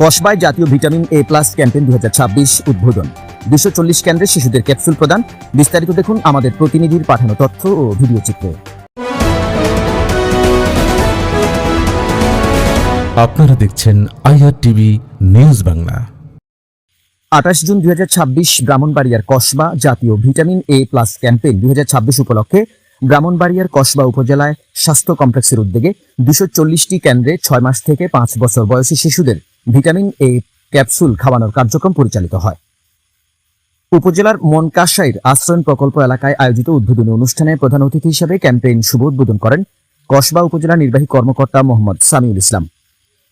কসবায় জাতীয় vitamin A plus campaign 2026 উদ্বোধন। 240 কেন্দ্রে শিশুদের ক্যাপসুল প্রদান। বিস্তারিত দেখুন আমাদের প্রতিনিধির পাঠানো তথ্য ও ভিডিও চিত্রে। আপনারা দেখছেন IR TV news Bangla. 28 June 2026 ব্রাহ্মণবাড়িয়ার কসবা জাতীয় ভিটামিন এ প্লাস ক্যাম্পেইন 2026 উপলক্ষে ব্রাহ্মণবাড়িয়ার কসবা উপজেলায় স্বাস্থ্য কমপ্লেক্সের উদ্যোগে 240টি কেন্দ্রে 6 মাস থেকে 5 বছর বয়সী শিশুদের ভিটামিন এ ক্যাপসুল খাওয়ানোর কার্যক্রম পরিচালিত হয়। উপজেলার মনকাশাইর আশ্রয়ণ প্রকল্প এলাকায় আয়োজিত উদ্বোধনী অনুষ্ঠানে প্রধান অতিথি হিসেবে ক্যাম্পেইন শুভ উদ্বোধন করেন কসবা উপজেলা নির্বাহী কর্মকর্তা মোহাম্মদ সামিউল ইসলাম।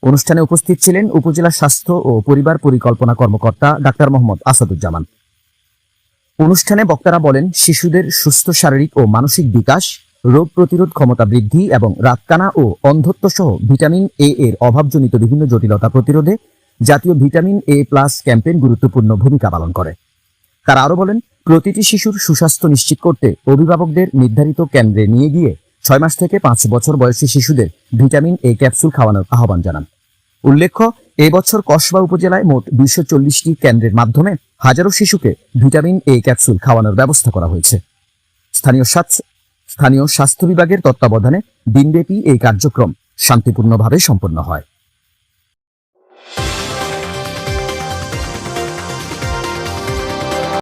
অনুষ্ঠানে উপস্থিত ছিলেন উপজেলা স্বাস্থ্য ও পরিবার পরিকল্পনা কর্মকর্তা ডাক্তার মোহাম্মদ আসাদুজ্জামান। অনুষ্ঠানে বক্তারা বলেন, শিশুদের সুস্থ শারীরিক ও মানসিক বিকাশ, রোগ প্রতিরোধ ক্ষমতা বৃদ্ধি এবং রাতকানা ও অন্ধত্ব সহ ভিটামিন এ এর অভাবজনিত বিভিন্ন জটিলতা প্রতিরোধে জাতীয় ভিটামিন এ প্লাস ক্যাম্পেইন গুরুত্বপূর্ণ ভূমিকা পালন করে। তারা আরও বলেন, প্রতিটি শিশুর সুস্বাস্থ্য নিশ্চিত করতে অভিভাবকদের নির্ধারিত কেন্দ্রে নিয়ে গিয়ে 6 মাস থেকে 5 বছর বয়সী শিশুদের ভিটামিন এ ক্যাপসুল খাওয়ানোর আহ্বান জানান। উল্লেখ্য, এবছর কসবা উপজেলায় মোট 240টি কেন্দ্রের মাধ্যমে হাজারো শিশুকে ভিটামিন এ ক্যাপসুল খাওয়ানোর ব্যবস্থা করা হয়েছে। স্থানীয় স্বাস্থ্য বিভাগের তত্ত্বাবধানে দিনব্যাপী এই কার্যক্রম শান্তিপূর্ণভাবে সম্পন্ন হয়।